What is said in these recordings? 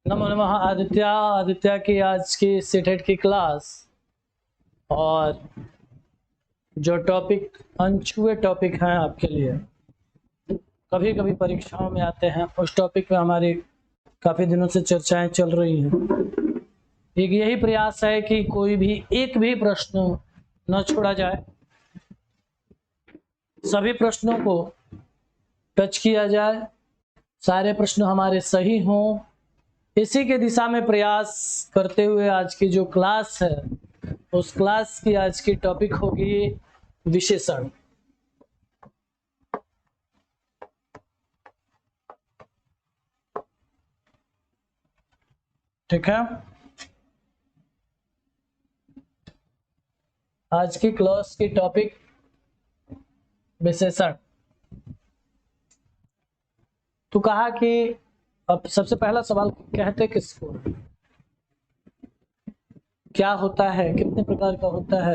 नमो नमः आदित्य की आज की सीटेट की क्लास और जो टॉपिक अनछुए टॉपिक हैं आपके लिए, कभी कभी परीक्षाओं में आते हैं, उस टॉपिक में हमारी काफ़ी दिनों से चर्चाएं चल रही हैं। एक यही प्रयास है कि कोई भी एक भी प्रश्न न छोड़ा जाए, सभी प्रश्नों को टच किया जाए, सारे प्रश्न हमारे सही हों। इसी के दिशा में प्रयास करते हुए आज की जो क्लास है, उस क्लास की आज की टॉपिक होगी विशेषण। ठीक है, आज की क्लास की टॉपिक विशेषण। तो कहा कि अब सबसे पहला सवाल, कहते किसको, क्या होता है, कितने प्रकार का होता है,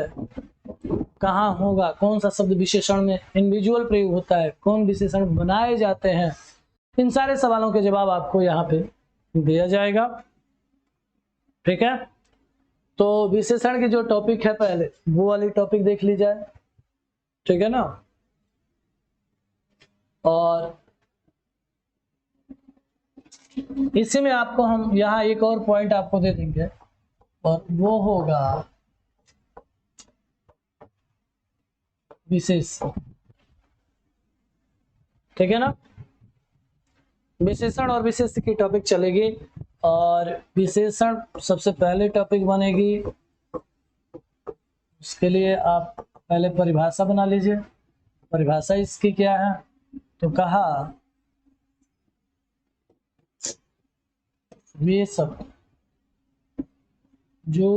कहाँ होगा, कौन सा शब्द विशेषण में इंडिविजुअल प्रयोग होता है, कौन विशेषण बनाए जाते हैं, इन सारे सवालों के जवाब आपको यहाँ पे दिया जाएगा। ठीक है, तो विशेषण की जो टॉपिक है पहले वो वाली टॉपिक देख ली जाए। ठीक है ना, और इसी में आपको हम यहाँ एक और पॉइंट आपको दे देंगे और वो होगा विशेष। ठीक है ना, विशेषण और विशेष की टॉपिक चलेगी और विशेषण सबसे पहले टॉपिक बनेगी। उसके लिए आप पहले परिभाषा बना लीजिए। परिभाषा इसकी क्या है, तो कहा वे शब्द जो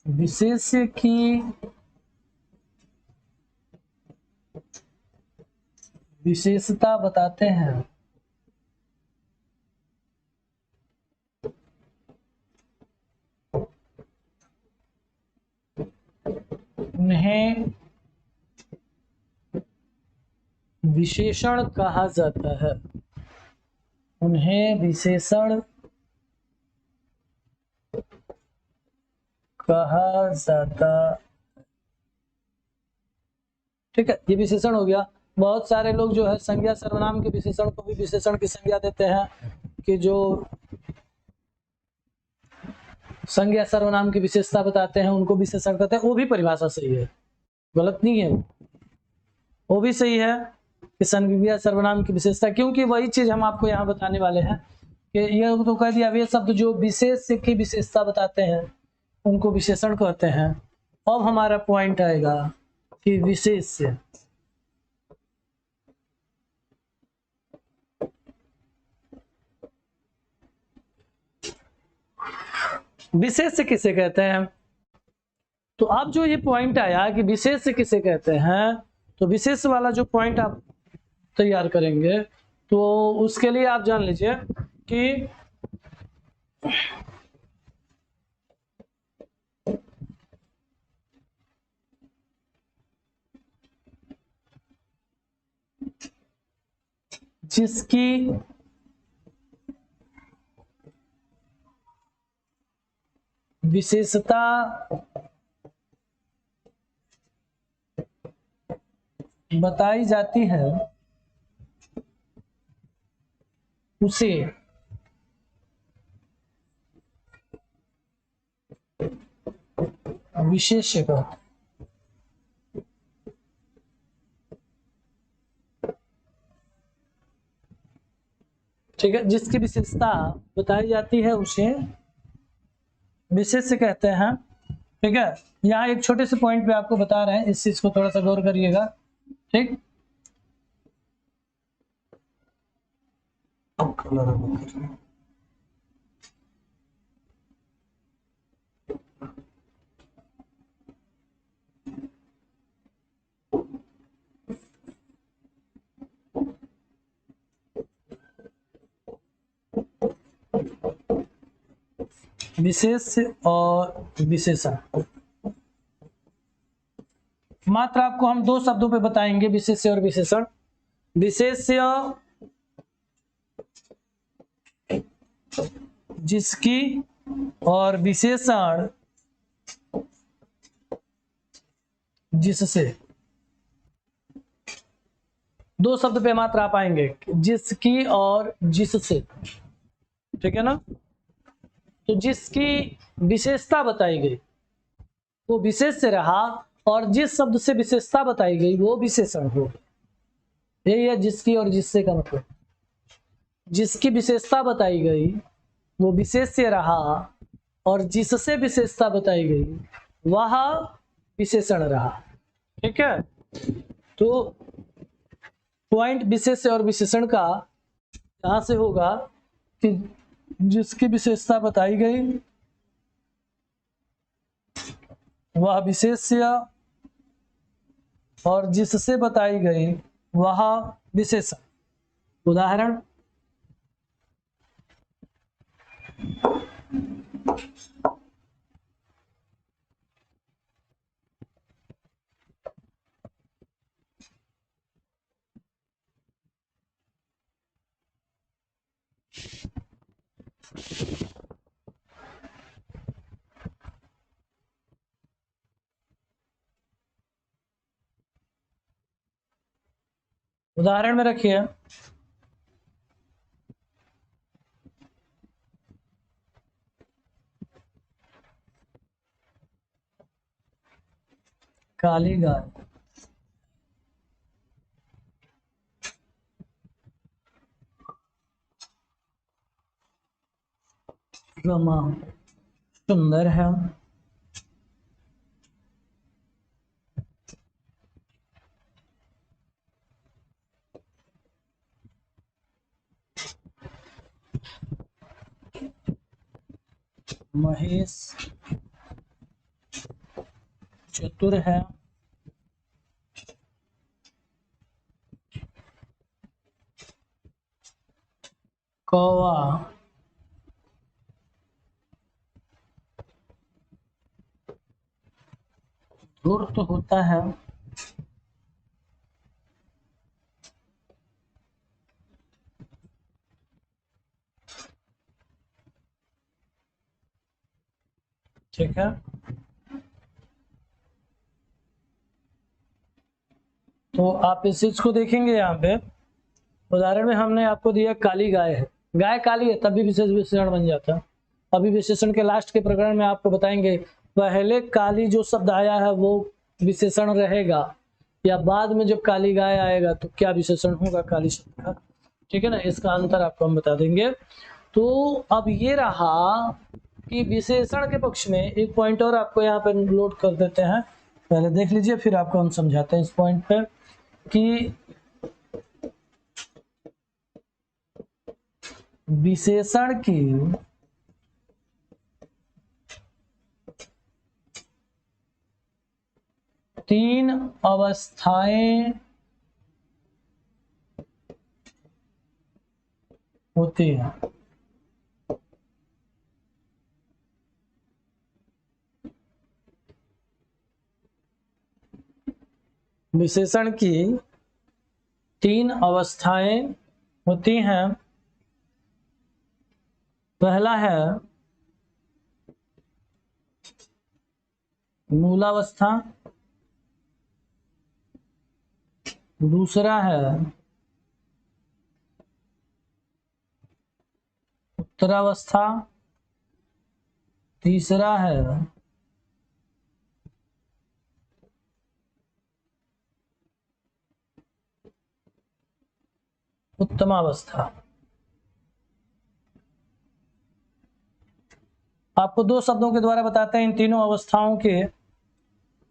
विशेष्य की विशेषता बताते हैं, उन्हें विशेषण कहा जाता है। उन्हें विशेषण कहा जाता। ठीक है, ये विशेषण हो गया। बहुत सारे लोग जो है संज्ञा सर्वनाम के विशेषण को भी विशेषण की संज्ञा देते हैं कि जो संज्ञा सर्वनाम की विशेषता बताते हैं उनको विशेषण कहते हैं। वो भी परिभाषा सही है, गलत नहीं है, वो भी सही है कि संज्ञा सर्वनाम की विशेषता, क्योंकि वही चीज हम आपको यहाँ बताने वाले हैं कि ये तो कह दिया वे शब्द जो विशेष की विशेषता बताते हैं उनको विशेषण कहते हैं। अब हमारा पॉइंट आएगा कि विशेष विशेष किसे कहते हैं। तो अब जो ये पॉइंट आया कि विशेष किसे कहते हैं, तो विशेष वाला जो पॉइंट आप तैयार करेंगे तो उसके लिए आप जान लीजिए कि जिसकी विशेषता बताई जाती है उसे विशेष्य कहते हैं। ठीक है, जिसकी विशेषता बताई जाती है उसे विशेष्य कहते हैं। ठीक है, यहाँ एक छोटे से पॉइंट पे आपको बता रहे हैं, इस चीज को थोड़ा सा गौर करिएगा। ठीक, विशेष और विशेषण। मात्र आपको हम दो शब्दों पे बताएंगे, विशेष्य और विशेषण। विशेष्य जिसकी और विशेषण जिससे। दो शब्द पे मात्र आप आएंगे, जिसकी और जिससे, ठीक है ना। तो जिसकी विशेषता बताई गई वो विशेष्य रहा, और जिस शब्द से विशेषता बताई गई वो विशेषण हो। यही है जिसकी और जिससे का मतलब। जिसकी विशेषता बताई गई वो विशेष्य रहा, और जिससे विशेषता बताई गई वह विशेषण रहा। ठीक है, तो पॉइंट विशेष्य और विशेषण का यहां से होगा कि जिसकी विशेषता बताई गई वह विशेष्य, और जिससे बताई गई वह विशेषण। उदाहरण, उदाहरण में रखिए, काली गाय, रमा सुंदर है, महेश चतुर है, कौवा धूर्त होता है, ठीक है। तो आप इस चीज को देखेंगे, यहाँ पे उदाहरण में हमने आपको दिया काली गाय है, गाय काली है तब भी विशेष विशेषण बन जाता है। अभी विशेषण के लास्ट के प्रकरण में आपको बताएंगे पहले काली जो शब्द आया है वो विशेषण रहेगा, या बाद में जब काली गाय आएगा तो क्या विशेषण होगा काली शब्द का। ठीक है ना, इसका अंतर आपको हम बता देंगे। तो अब ये रहा कि विशेषण के पक्ष में एक पॉइंट और आपको यहाँ पे नोट कर देते हैं, पहले देख लीजिए फिर आपको हम समझाते हैं इस पॉइंट पे कि विशेषण की तीन अवस्थाएं होती हैं। विशेषण की तीन अवस्थाएं होती हैं। पहला है मूलावस्था, दूसरा है उत्तरावस्था, तीसरा है उत्तमावस्था। आपको दो शब्दों के द्वारा बताते हैं इन तीनों अवस्थाओं के।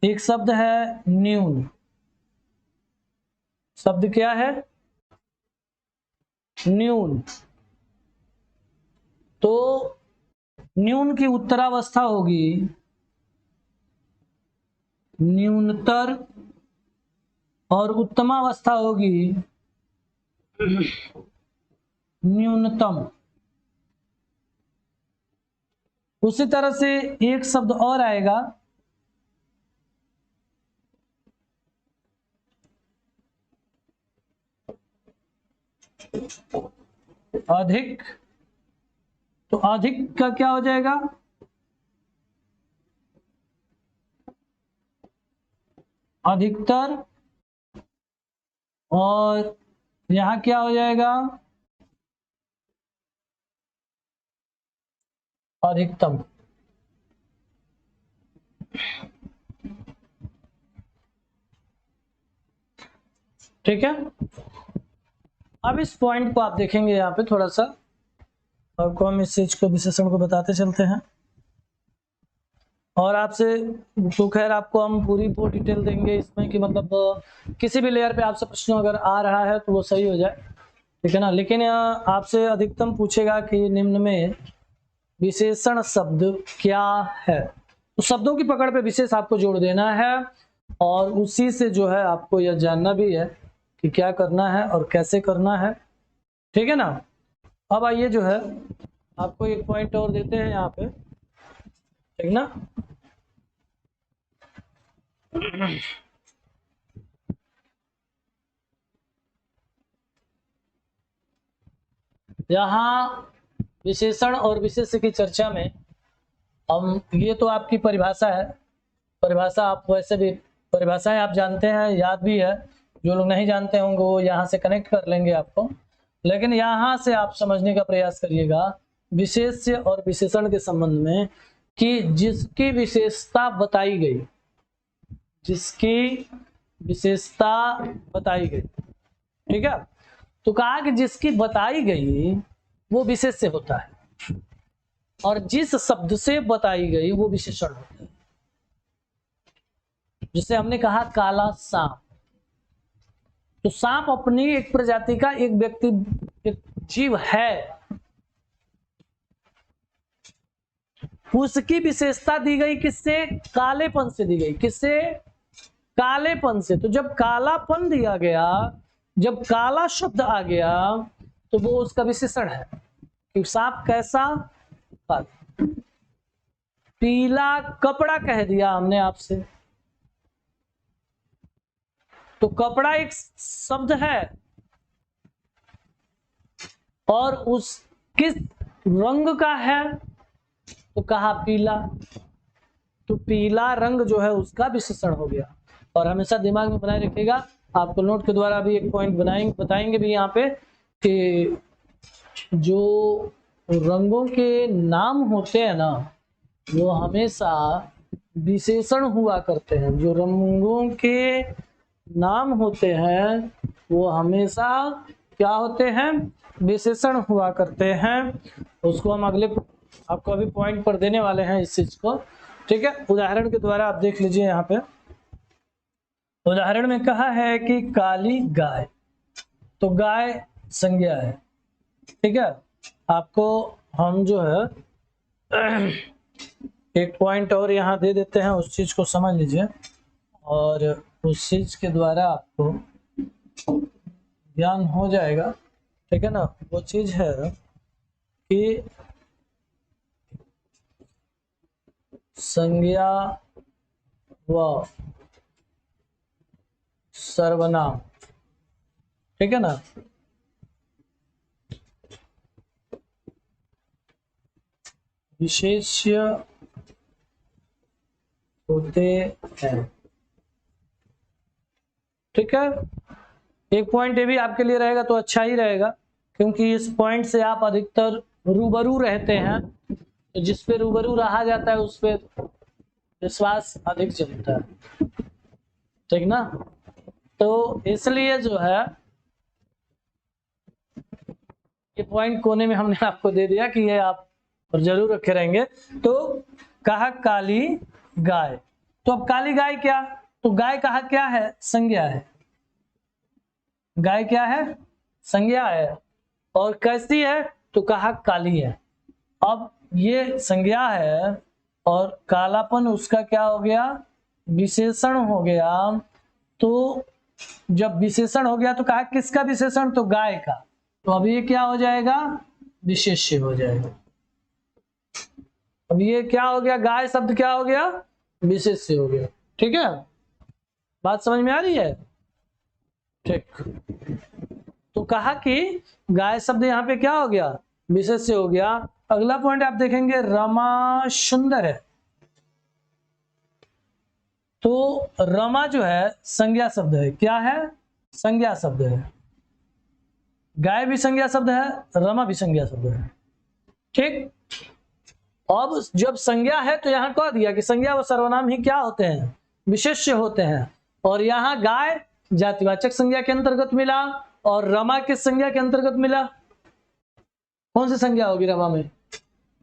एक शब्द है न्यून, शब्द क्या है न्यून। तो न्यून की उत्तरावस्था होगी न्यूनतर, और उत्तमावस्था होगी न्यूनतम। उसी तरह से एक शब्द और आएगा अधिक, तो अधिक का क्या हो जाएगा? अधिकतर, और यहां क्या हो जाएगा? अधिकतम। ठीक है, अब इस पॉइंट को आप देखेंगे यहाँ पे थोड़ा सा, आपको हम इस चीज को, विशेषण को बताते चलते हैं। और आपसे तो खैर आपको हम पूरी वो डिटेल देंगे इसमें कि मतलब किसी भी लेयर पे आपसे प्रश्न अगर आ रहा है तो वो सही हो जाए, ठीक है ना। लेकिन आपसे अधिकतम पूछेगा कि निम्न में विशेषण शब्द क्या है, तो शब्दों की पकड़ पे विशेष आपको जोड़ देना है, और उसी से जो है आपको यह जानना भी है कि क्या करना है और कैसे करना है, ठीक है ना। अब आइए जो है आपको एक पॉइंट और देते हैं यहाँ पे, ठीक ना। यहाँ विशेषण और विशेष्य की चर्चा में हम, ये तो आपकी परिभाषा है, परिभाषा आप वैसे भी परिभाषाएं आप जानते हैं, याद भी है, जो लोग नहीं जानते होंगे वो यहाँ से कनेक्ट कर लेंगे आपको। लेकिन यहाँ से आप समझने का प्रयास करिएगा विशेष्य और विशेषण के संबंध में, कि जिसकी विशेषता बताई गई, जिसकी विशेषता बताई गई, ठीक है, तो कहा कि जिसकी बताई गई वो विशेष्य होता है, और जिस शब्द से बताई गई वो विशेषण होता है। जिसे हमने कहा काला सांप, तो सांप अपनी एक प्रजाति का एक व्यक्ति, एक जीव है, उसकी विशेषता दी गई किससे? कालेपन से दी गई। किससे? कालेपन से। तो जब कालापन दिया गया, जब काला शब्द आ गया, तो वो उसका विशेषण है कि सांप कैसा? काला। पीला कपड़ा कह दिया हमने आपसे, तो कपड़ा एक शब्द है, और उस किस रंग का है? तो कहा पीला, तो पीला रंग जो है उसका विशेषण हो गया। और हमेशा दिमाग में बनाए रखिएगा, आपको नोट के द्वारा भी एक पॉइंट बताएंगे भी यहाँ पे, कि जो रंगों के नाम होते हैं ना, वो हमेशा विशेषण हुआ करते हैं। जो रंगों के नाम होते हैं वो हमेशा क्या होते हैं? विशेषण हुआ करते हैं। उसको हम अगले आपको अभी पॉइंट पर देने वाले हैं इस चीज को, ठीक है। उदाहरण के द्वारा आप देख लीजिए, यहाँ पे उदाहरण में कहा है कि काली गाय, तो गाय संज्ञा है, ठीक है। आपको हम जो है एक पॉइंट और यहाँ दे देते हैं, उस चीज को समझ लीजिए, और उस चीज के द्वारा आपको ज्ञान हो जाएगा, ठीक है ना। वो चीज है कि संज्ञा व सर्वनाम, ठीक है ना। विशेष्य होते हैं, ठीक है। एक पॉइंट ये भी आपके लिए रहेगा तो अच्छा ही रहेगा, क्योंकि इस पॉइंट से आप अधिकतर रूबरू रहते हैं, तो जिस पे रूबरू रहा जाता है उस पे विश्वास अधिक जमता है, ठीक ना। तो इसलिए जो है ये पॉइंट कोने में हमने आपको दे दिया कि ये आप जरूर रखे रहेंगे। तो कहा काली गाय, तो अब काली गाय क्या? तो गाय कहा क्या है? संज्ञा है। गाय क्या है? संज्ञा है। और कैसी है? तो कहा काली है। अब ये संज्ञा है और कालापन उसका क्या हो गया? विशेषण हो गया। तो जब विशेषण हो गया तो कहा किसका विशेषण? तो गाय का। तो अब ये क्या हो जाएगा? विशेष्य हो जाएगा। अब ये क्या हो गया? गाय शब्द क्या हो गया? विशेष्य हो गया, ठीक है। बात समझ में आ रही है? ठीक। तो कहा कि गाय शब्द यहाँ पे क्या हो गया, विशेष्य हो गया। अगला पॉइंट आप देखेंगे, रमा सुंदर है, तो रमा जो है संज्ञा शब्द है। क्या है, संज्ञा शब्द है। गाय भी संज्ञा शब्द है, रमा भी संज्ञा शब्द है। ठीक, अब जब संज्ञा है तो यहां कह दिया कि संज्ञा व सर्वनाम ही क्या होते हैं, विशेष्य होते हैं। और यहां गाय जातिवाचक संज्ञा के अंतर्गत मिला और रमा किस संज्ञा के अंतर्गत मिला, कौन सी संज्ञा होगी रमा में,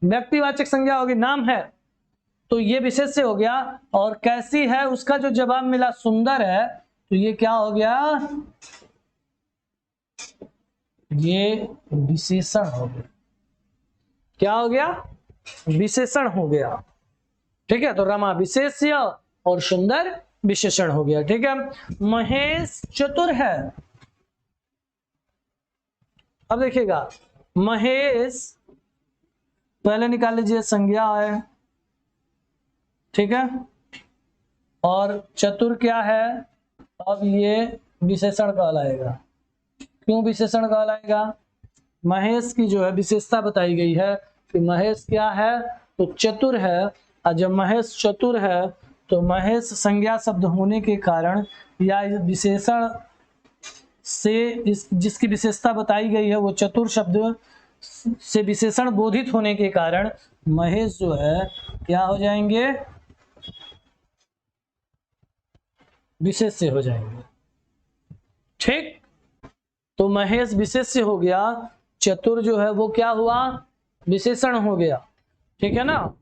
व्यक्तिवाचक संज्ञा होगी, नाम है, तो ये विशेष्य हो गया। और कैसी है उसका जो जवाब मिला सुंदर है, तो ये क्या हो गया, ये विशेषण हो गया। क्या हो गया, विशेषण हो गया। ठीक है, तो रमा विशेष्य और सुंदर विशेषण हो गया। ठीक है, महेश चतुर है। अब देखिएगा, महेश पहले निकाल लीजिए, संज्ञा है, ठीक है, और चतुर क्या है, अब ये विशेषण कहलाएगा। क्यों विशेषण कहलाएगा, महेश की जो है विशेषता बताई गई है कि महेश क्या है, तो चतुर है। और जब महेश चतुर है तो महेश संज्ञा शब्द होने के कारण या विशेषण से जिसकी विशेषता बताई गई है वो चतुर शब्द से विशेषण बोधित होने के कारण महेश जो है क्या हो जाएंगे, विशेष्य हो जाएंगे। ठीक, तो महेश विशेष्य हो गया, चतुर जो है वो क्या हुआ, विशेषण हो गया। ठीक है ना।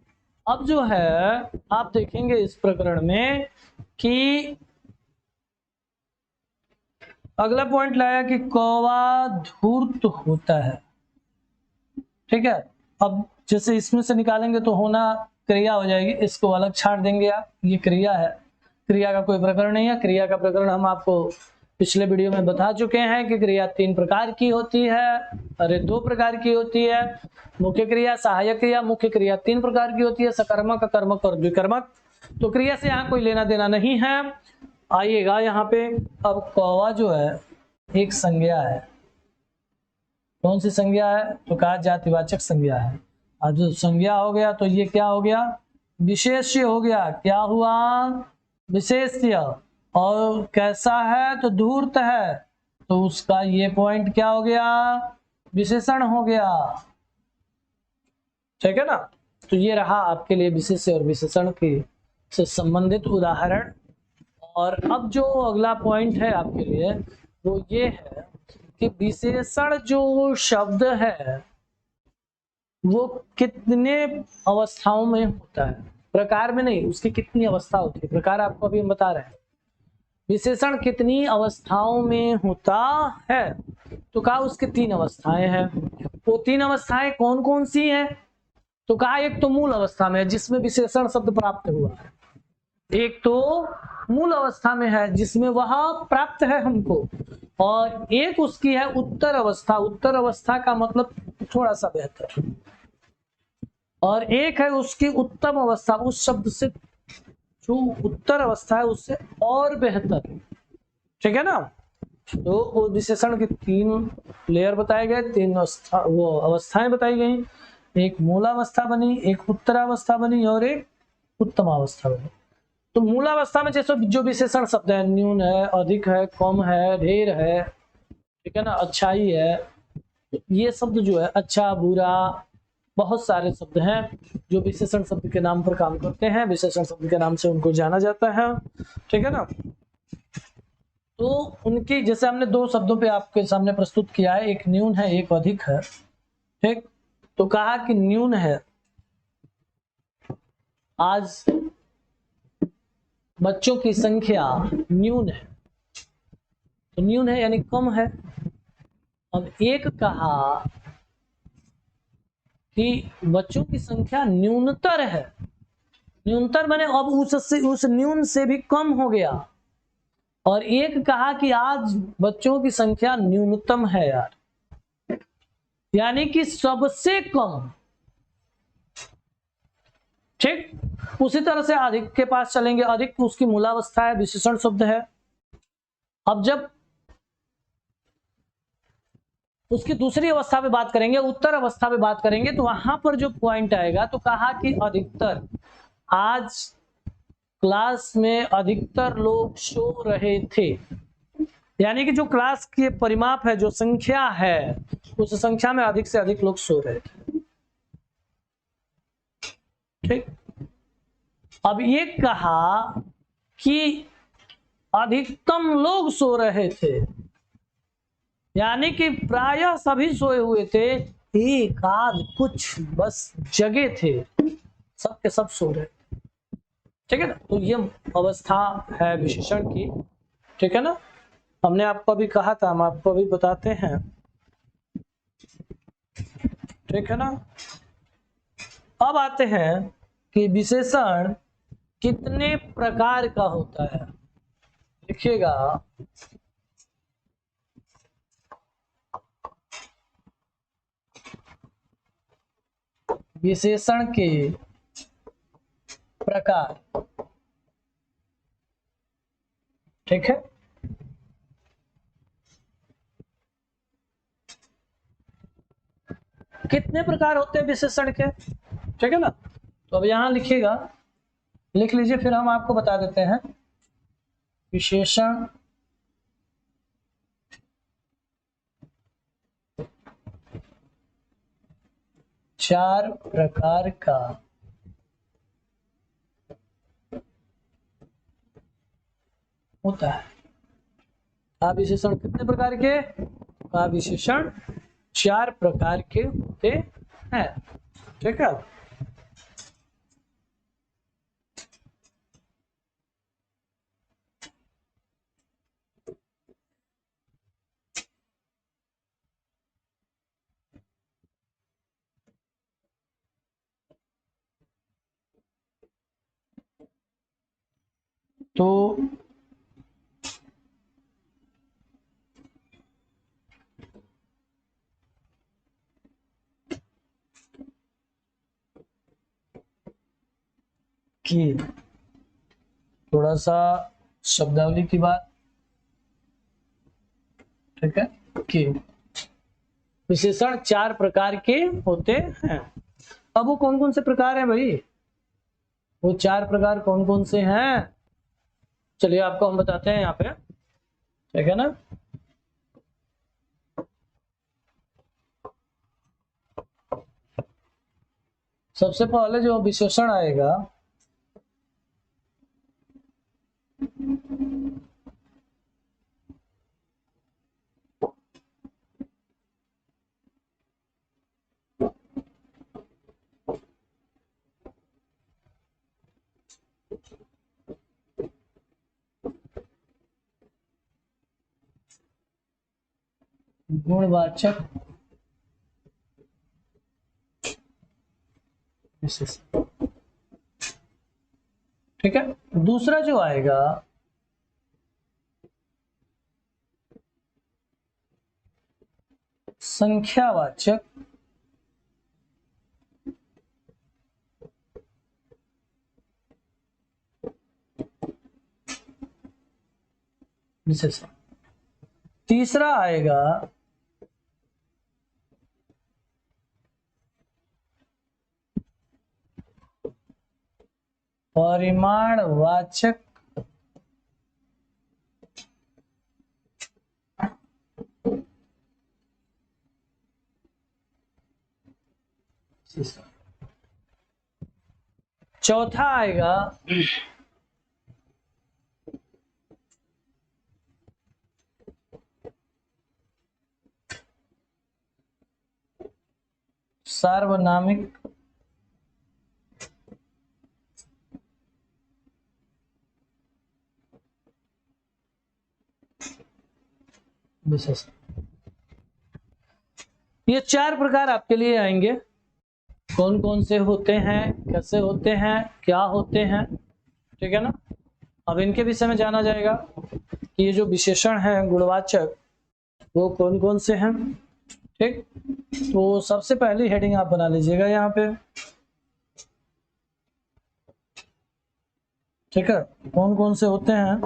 अब जो है आप देखेंगे इस प्रकरण में कि अगला पॉइंट लाया कि कौवा धूर्त होता है। ठीक है, अब जैसे इसमें से निकालेंगे तो होना क्रिया हो जाएगी, इसको अलग छाट देंगे आप, ये क्रिया है, क्रिया का कोई प्रकरण नहीं है। क्रिया का प्रकरण हम आपको पिछले वीडियो में बता चुके हैं कि क्रिया 3 प्रकार की होती है, अरे 2 प्रकार की होती है, मुख्य क्रिया, सहायक क्रिया। मुख्य क्रिया 3 प्रकार की होती है, सकर्मक, अकर्मक और द्विकर्मक। तो क्रिया से यहाँ कोई लेना देना नहीं है। आइएगा यहाँ पे, अब कौवा जो है एक संज्ञा है। कौन सी संज्ञा है, तो कहा जातिवाचक संज्ञा है। और जो संज्ञा हो गया तो ये क्या हो गया, विशेष्य हो गया। क्या हुआ, विशेष्य। और कैसा है, तो धूर्त है, तो उसका ये पॉइंट क्या हो गया, विशेषण हो गया। ठीक है ना। तो ये रहा आपके लिए विशेष्य और विशेषण के से संबंधित उदाहरण। और अब जो अगला पॉइंट है आपके लिए वो ये है कि विशेषण जो शब्द है वो कितने अवस्थाओं में होता है, प्रकार में नहीं, उसकी कितनी अवस्था होती है, प्रकार आपको अभी हम बता रहे हैं। विशेषण कितनी अवस्थाओं में होता है, तो कहा उसके 3 अवस्थाएं हैं। वो 3 अवस्थाएं कौन कौन सी हैं, तो कहा एक तो मूल अवस्था में जिसमें विशेषण शब्द प्राप्त हुआ है, एक तो मूल अवस्था में है जिसमें वह प्राप्त है हमको, और एक उसकी है उत्तर अवस्था। उत्तर अवस्था का मतलब थोड़ा सा बेहतर, और एक है उसकी उत्तम अवस्था, उस शब्द से जो उत्तर अवस्था है उससे और बेहतर। ठीक है ना। तो विशेषण के 3 लेयर बताए गए, 3 अवस्थाएं बताई गई। एक मूलावस्था बनी, एक उत्तरावस्था बनी और एक उत्तम अवस्था बनी। तो मूलावस्था में जैसे जो विशेषण शब्द है, न्यून है, अधिक है, कम है, ढेर है, ठीक है ना, अच्छाई है, ये शब्द जो है, अच्छा बुरा, बहुत सारे शब्द हैं जो विशेषण शब्द के नाम पर काम करते हैं, विशेषण शब्द के नाम से उनको जाना जाता है। ठीक है ना। तो उनकी जैसे हमने 2 शब्दों पे आपके सामने प्रस्तुत किया है, एक न्यून है, एक अधिक है। ठीक, तो कहा कि न्यून है, आज बच्चों की संख्या न्यून है, तो न्यून है यानी कम है। अब एक कहा कि बच्चों की संख्या न्यूनतर है, न्यूनतर माने अब उस न्यून से भी कम हो गया। और एक कहा कि आज बच्चों की संख्या न्यूनतम है यार, यानी कि सबसे कम। ठीक, उसी तरह से अधिक के पास चलेंगे। अधिक उसकी मूलावस्था है, विशेषण शब्द है। अब जब उसकी दूसरी अवस्था पे बात करेंगे, उत्तर अवस्था पे बात करेंगे, तो वहां पर जो पॉइंट आएगा तो कहा कि अधिकतर, आज क्लास में अधिकतर लोग सो रहे थे, यानी कि जो क्लास की परिमाप है, जो संख्या है, उस संख्या में अधिक से अधिक लोग सो रहे थे। ठीक, अब ये कहा कि अधिकतम लोग सो रहे थे, यानी कि प्रायः सभी सोए हुए थे, एक आध कुछ बस जगे थे, सब के सब सो रहे थे। ठीक है ना, तो ये अवस्था है विशेषण की। ठीक है ना, हमने आपको अभी कहा था, हम आपको अभी बताते हैं। ठीक है ना, अब आते हैं कि विशेषण कितने प्रकार का होता है। लिखिएगा, विशेषण के प्रकार। ठीक है, कितने प्रकार होते हैं विशेषण के। ठीक है ना, तो अब यहां लिखिएगा, लिख लीजिए, फिर हम आपको बता देते हैं। विशेषण चार प्रकार का होता है। आप विशेषण कितने प्रकार के, आप विशेषण चार प्रकार के होते हैं। ठीक है, तो कि थोड़ा सा शब्दावली की बात। ठीक है, कि विशेषण चार प्रकार के होते हैं। अब वो कौन कौन से प्रकार हैं भाई, वो चार प्रकार कौन कौन से हैं, चलिए आपको हम बताते हैं यहाँ पे। ठीक है ना, सबसे पहले जो विशेषण आएगा, गुणवाचक विशेषण। ठीक है, दूसरा जो आएगा संख्यावाचक विशेषण। तीसरा आएगा परिमाणवाचक विशेषण। चौथा आएगा सार्वनामिक विशेषण। ये चार प्रकार आपके लिए आएंगे, कौन कौन से होते हैं, कैसे होते हैं, क्या होते हैं। ठीक है ना, अब इनके विषय में जाना जाएगा कि ये जो विशेषण है गुणवाचक, वो कौन कौन से हैं। ठीक, तो सबसे पहली हेडिंग आप बना लीजिएगा यहाँ पे। ठीक है, कौन कौन से होते हैं,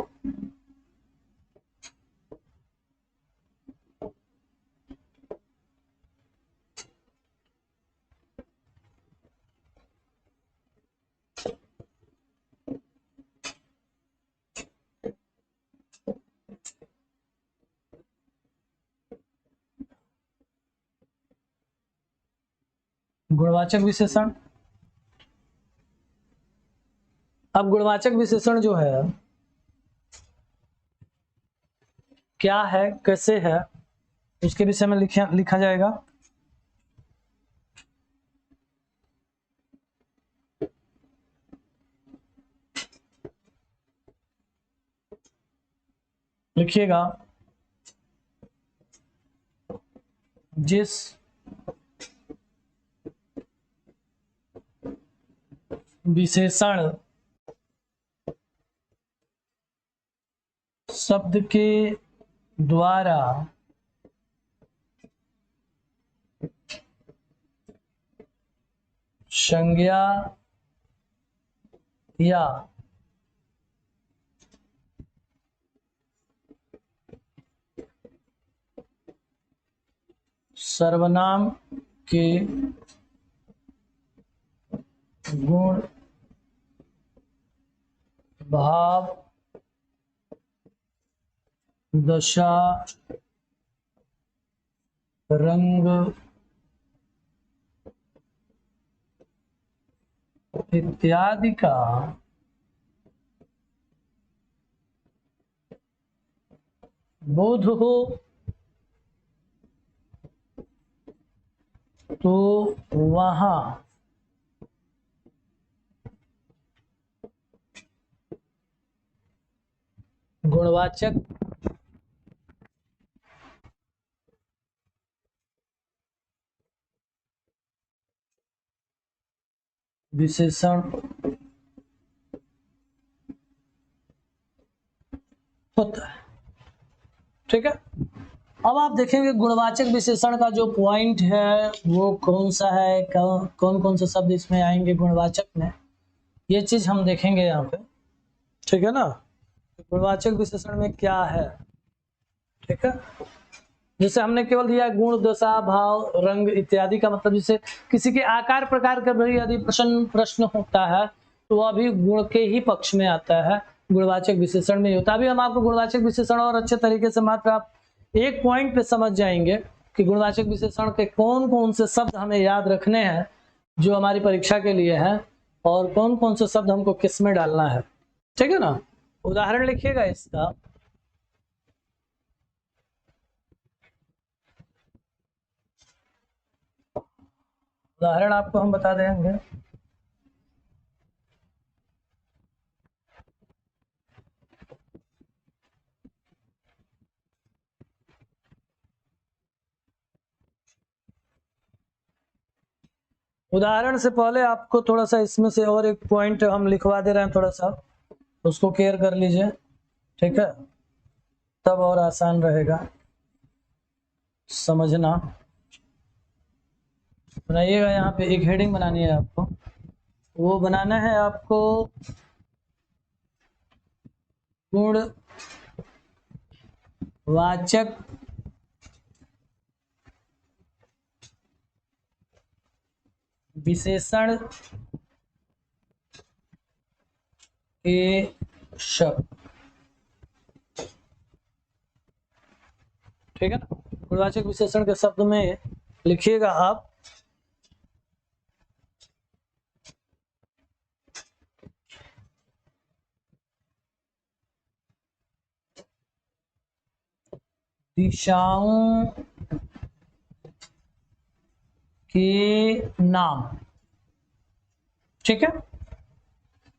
गुणवाचक विशेषण। अब गुणवाचक विशेषण जो है क्या है, कैसे है, उसके विषय में लिखा जाएगा। लिखिएगा, जिस विशेषण शब्द के द्वारा संज्ञा या सर्वनाम के गुण, भाव, दशा, रंग इत्यादि का बोध हो तो वहां गुणवाचक विशेषण होता है। ठीक है, अब आप देखेंगे गुणवाचक विशेषण का जो पॉइंट है वो कौन सा है, कौन कौन से शब्द इसमें आएंगे गुणवाचक में, ये चीज हम देखेंगे यहाँ पे। ठीक है ना, गुणवाचक विशेषण में क्या है। ठीक है, जैसे हमने केवल दिया गुण, दशा, भाव, रंग इत्यादि का मतलब जैसे किसी के आकार प्रकार का भी यदि प्रश्न होता है तो वह भी गुण के ही पक्ष में आता है, गुणवाचक विशेषण में ही होता है। अभी हम आपको गुणवाचक विशेषण और अच्छे तरीके से मात्र आप एक पॉइंट पे समझ जाएंगे कि गुणवाचक विशेषण के कौन कौन से शब्द हमें याद रखने हैं जो हमारी परीक्षा के लिए है, और कौन कौन से शब्द हमको किस में डालना है। ठीक है ना, उदाहरण लिखिएगा इसका। उदाहरण आपको हम बता देंगे। उदाहरण से पहले आपको थोड़ा सा इसमें से और एक पॉइंट हम लिखवा दे रहे हैं, थोड़ा सा उसको केयर कर लीजिए। ठीक है, तब और आसान रहेगा समझना। बनाइएगा, यहाँ पे एक हेडिंग बनानी है आपको, वो बनाना है आपको गुणवाचक विशेषण के शब्द। ठीक है ना, गुणवाचक विशेषण के शब्द में लिखिएगा आप दिशाओं के नाम। ठीक है,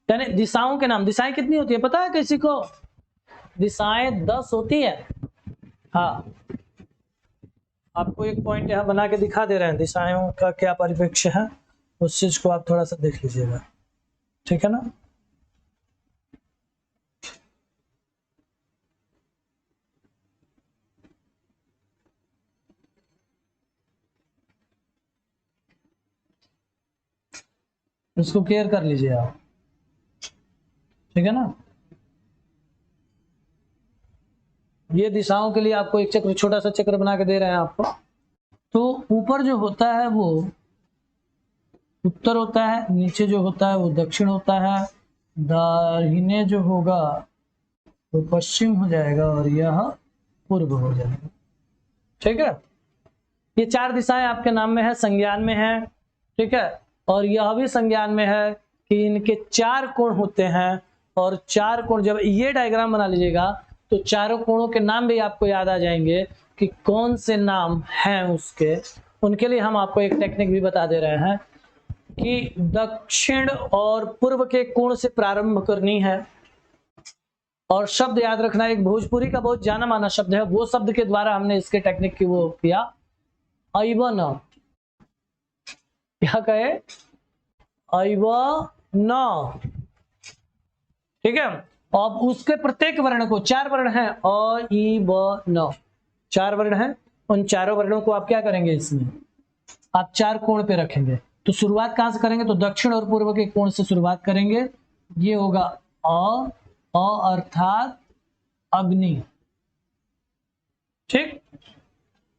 यानी दिशाओं के नाम। दिशाएं कितनी होती है पता है किसी को? दिशाएं 10 होती है। हाँ, आपको एक पॉइंट यहाँ बना के दिखा दे रहे हैं, दिशाओं का क्या परिप्रेक्ष्य है, उस चीज को आप थोड़ा सा देख लीजिएगा। ठीक है ना, इसको केयर कर लीजिए आप। ठीक है ना, ये दिशाओं के लिए आपको एक चक्र, छोटा सा चक्र बना के दे रहे हैं आपको। तो ऊपर जो होता है वो उत्तर होता है, नीचे जो होता है वो दक्षिण होता है, दाहिने जो होगा वो पश्चिम हो जाएगा और यह पूर्व हो जाएगा। ठीक है, ये 4 दिशाएं आपके नाम में है, संज्ञान में है। ठीक है। और यह भी संज्ञान में है कि इनके 4 कोण होते हैं, और 4 कोण, जब ये डायग्राम बना लीजिएगा तो चारों कोणों के नाम भी आपको याद आ जाएंगे कि कौन से नाम हैं उसके। उनके लिए हम आपको एक टेक्निक भी बता दे रहे हैं कि दक्षिण और पूर्व के कोण से प्रारंभ करनी है। और शब्द याद रखना, एक भोजपुरी का बहुत जाना माना शब्द है, वो शब्द के द्वारा हमने इसके टेक्निक की वो किया, अइवन। क्या कहे? अइवन। ठीक है। अब उसके प्रत्येक वर्ण को, 4 वर्ण हैं, अ ई ब न, 4 वर्ण हैं। उन चारों वर्णों को आप क्या करेंगे, इसमें आप 4 कोण पे रखेंगे। तो शुरुआत कहां से करेंगे? तो दक्षिण और पूर्व के कोण से शुरुआत करेंगे। ये होगा अ अर्थात अग्नि। ठीक।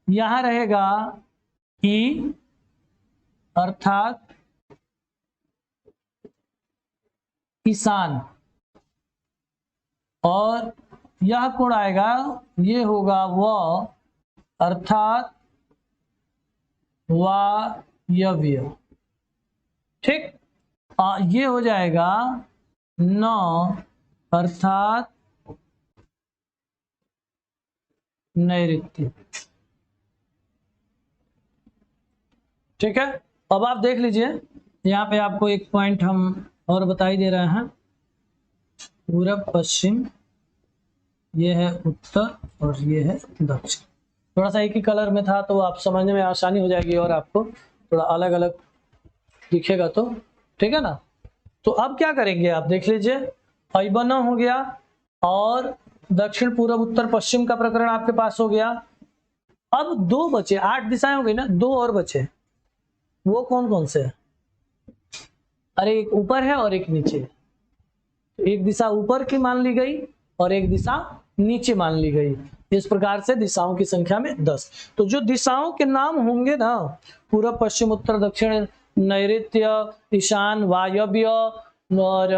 यहां रहेगा ई अर्थात ईशान, और यह कोण आएगा, ये होगा व अर्थात वायव्य। ठीक। ये हो जाएगा न अर्थात नैऋत्य। ठीक है। अब आप देख लीजिए, यहाँ पे आपको एक पॉइंट हम और बताई दे रहे हैं, पूरब पश्चिम, ये है उत्तर और ये है दक्षिण। थोड़ा सा एक ही कलर में था तो आप समझने में आसानी हो जाएगी, और आपको थोड़ा अलग अलग दिखेगा तो ठीक है ना। तो अब क्या करेंगे आप देख लीजिए, अइबन हो गया और दक्षिण पूर्व उत्तर पश्चिम का प्रकरण आपके पास हो गया। अब 2 बचे, 8 दिशाएं हो गई ना, 2 और बचे। वो कौन कौन से? अरे एक ऊपर है और एक नीचे। एक दिशा ऊपर की मान ली गई और एक दिशा नीचे मान ली गई। इस प्रकार से दिशाओं की संख्या में 10। तो जो दिशाओं के नाम होंगे ना, पूर्व पश्चिम उत्तर दक्षिण नैऋत्य ईशान वायव्य और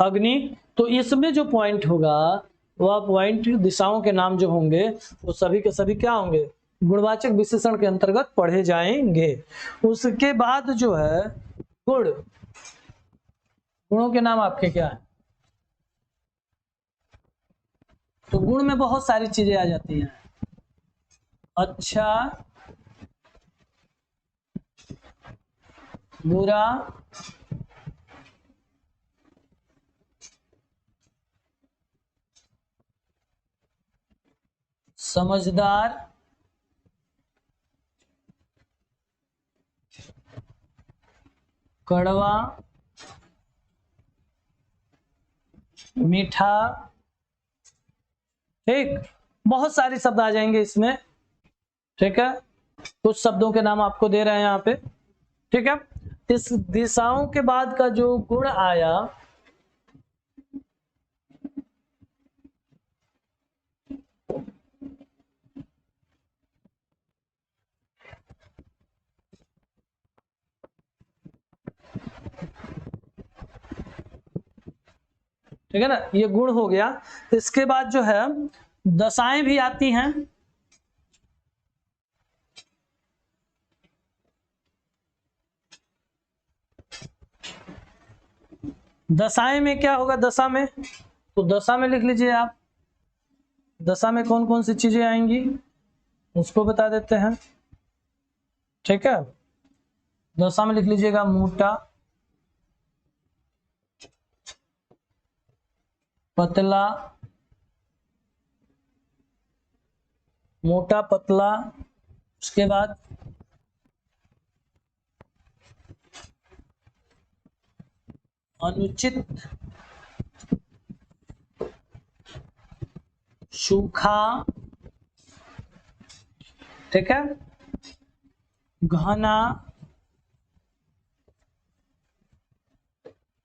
अग्नि, तो इसमें जो पॉइंट होगा वह पॉइंट, दिशाओं के नाम जो होंगे वो सभी के सभी क्या होंगे? गुणवाचक विशेषण के अंतर्गत पढ़े जाएंगे। उसके बाद जो है गुण, गुणों के नाम आपके क्या है? तो गुण में बहुत सारी चीजें आ जाती हैं। अच्छा, बुरा, समझदार, कड़वा, मीठा। ठीक, बहुत सारे शब्द आ जाएंगे इसमें। ठीक है, कुछ शब्दों के नाम आपको दे रहे हैं यहाँ पे। ठीक है। इस दिशाओं के बाद का जो गुण आया, ठीक है ना, ये गुण हो गया। इसके बाद जो है दशाएं भी आती हैं। दशाएं में क्या होगा? दशा में, तो दशा में लिख लीजिए आप, दशा में कौन कौन सी चीजें आएंगी उसको बता देते हैं। ठीक है, दशा में लिख लीजिएगा मोटा, पतला, मोटा पतला, उसके बाद अनुचित, सूखा, ठीक है, घना,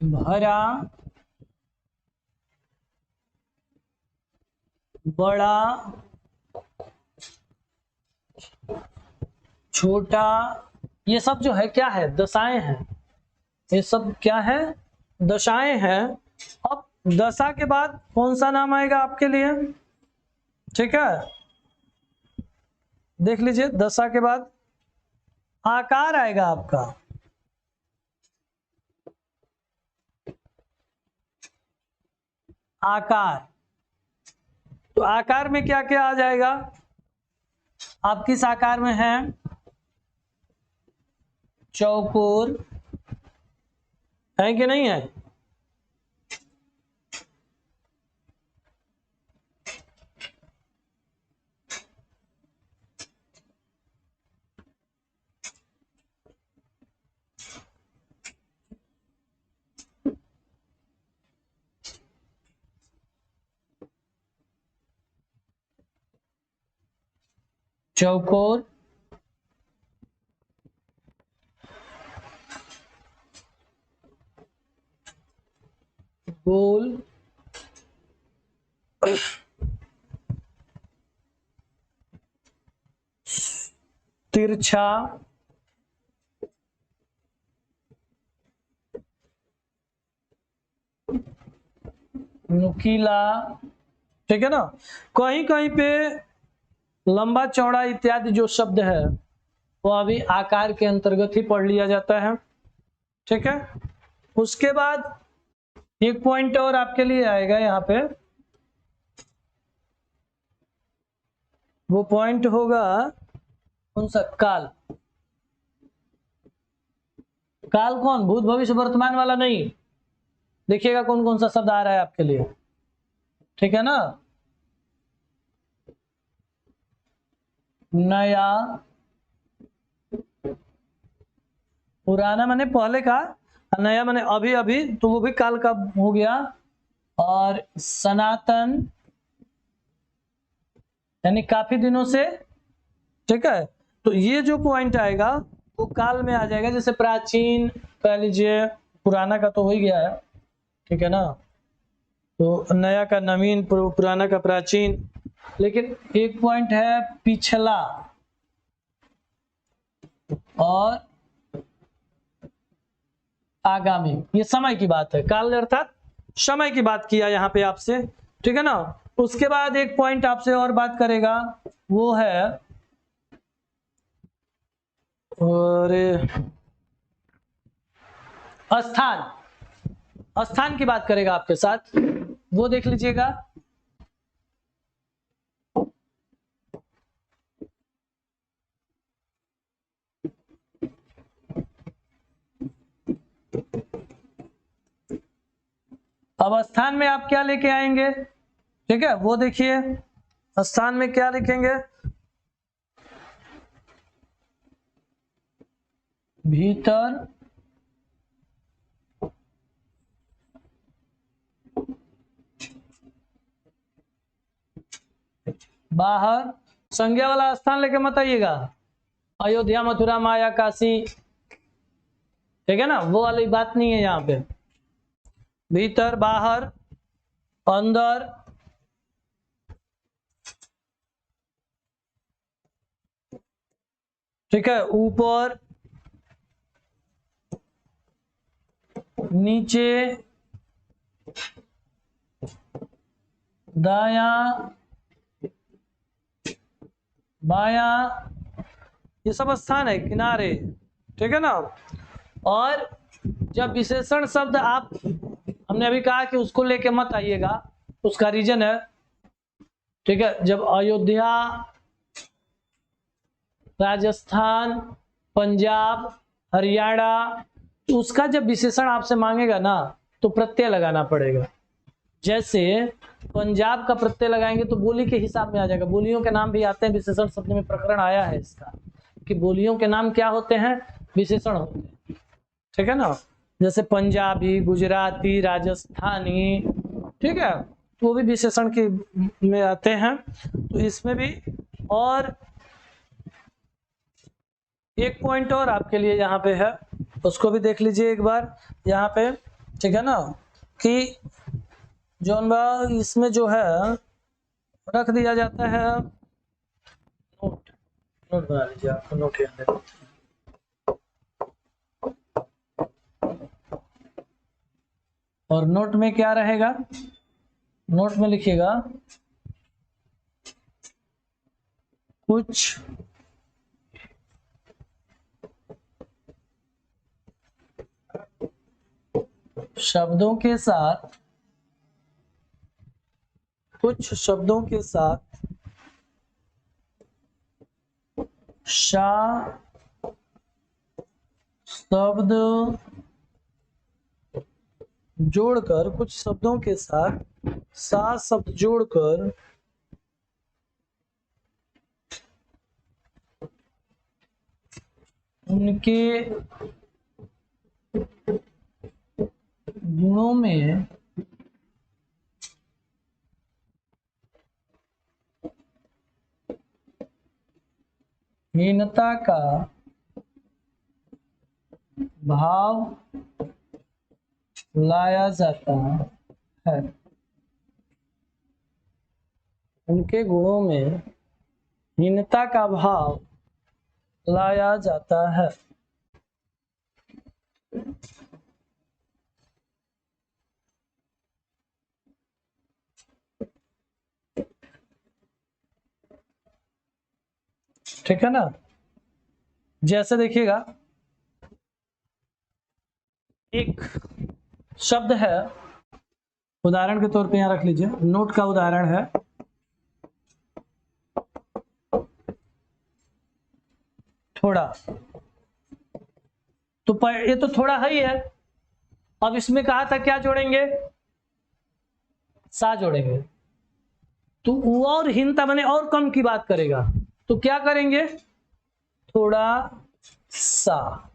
भरा, बड़ा, छोटा। ये सब जो है क्या है? दशाएं हैं। ये सब क्या है? दशाएं हैं। अब दशा के बाद कौन सा नाम आएगा आपके लिए? ठीक है, देख लीजिए, दशा के बाद आकार आएगा आपका, आकार। तो आकार में क्या क्या आ जाएगा? आप किस आकार में हैं? चौकोर है कि नहीं है? चौकोर, गोल, तिरछा, नुकीला, ठीक है ना। कहीं कहीं पे लंबा चौड़ा इत्यादि जो शब्द है वो अभी आकार के अंतर्गत ही पढ़ लिया जाता है, ठीक है। उसके बाद एक पॉइंट और आपके लिए आएगा यहाँ पे, वो पॉइंट होगा कौन सा? काल। काल कौन? भूत भविष्य वर्तमान वाला नहीं। देखिएगा कौन कौन सा शब्द आ रहा है आपके लिए, ठीक है ना। नया, पुराना माने पहले का, नया माने अभी अभी, तो वो भी काल का हो गया। और सनातन यानी काफी दिनों से, ठीक है। तो ये जो पॉइंट आएगा वो काल में आ जाएगा। जैसे प्राचीन कह लीजिए, पुराना का तो हो ही गया है, ठीक है ना। तो नया का नवीन, पुराना का प्राचीन। लेकिन एक पॉइंट है पिछला और आगामी, ये समय की बात है। काल अर्थात समय की बात किया यहाँ पे आपसे, ठीक है ना। उसके बाद एक पॉइंट आपसे और बात करेगा, वो है और स्थान। स्थान की बात करेगा आपके साथ, वो देख लीजिएगा। अब स्थान में आप क्या लेके आएंगे, ठीक है, वो देखिए। स्थान में क्या लिखेंगे? भीतर, बाहर। संज्ञा वाला स्थान लेके मत आइएगा, अयोध्या, मथुरा, माया, काशी, ठीक है ना, वो वाली बात नहीं है यहाँ पे। भीतर, बाहर, अंदर, ठीक है, ऊपर, नीचे, दाया, बाया, ये सब स्थान है। किनारे, ठीक है ना। और जब विशेषण शब्द आप, हमने अभी कहा कि उसको लेके मत आइएगा, उसका रीजन है, ठीक है। जब अयोध्या, राजस्थान, पंजाब, हरियाणा, तो उसका जब विशेषण आपसे मांगेगा ना तो प्रत्यय लगाना पड़ेगा। जैसे पंजाब का प्रत्यय लगाएंगे तो बोली के हिसाब में आ जाएगा। बोलियों के नाम भी आते हैं विशेषण शब्द में, प्रकरण आया है इसका कि बोलियों के नाम क्या होते हैं? विशेषण होते हैं, ठीक है ना। जैसे पंजाबी, गुजराती, राजस्थानी, ठीक है, तो वो भी विशेषण के में आते हैं। तो इसमें भी और एक पॉइंट और आपके लिए यहाँ पे है, उसको भी देख लीजिए एक बार यहाँ पे, ठीक है ना। कि जो इसमें जो है रख दिया जाता है नोट, नोट बना लीजिए, आपको नोट याद है। और नोट में क्या रहेगा? नोट में लिखिएगा कुछ शब्दों के साथ, कुछ शब्दों के साथ शा शब्द जोड़कर, कुछ शब्दों के साथ सा शब्द जोड़कर उनके गुणों में हीनता का भाव लाया जाता है। उनके गुणों में हीनता का भाव लाया जाता है। ठीक है ना। जैसे देखिएगा, एक शब्द है, उदाहरण के तौर पे यहां रख लीजिए, नोट का उदाहरण है थोड़ा। तो ये तो थोड़ा है ही है। अब इसमें कहा था क्या जोड़ेंगे, सा जोड़ेंगे। तो वो और हीनता बने और कम की बात करेगा, तो क्या करेंगे, थोड़ा सा।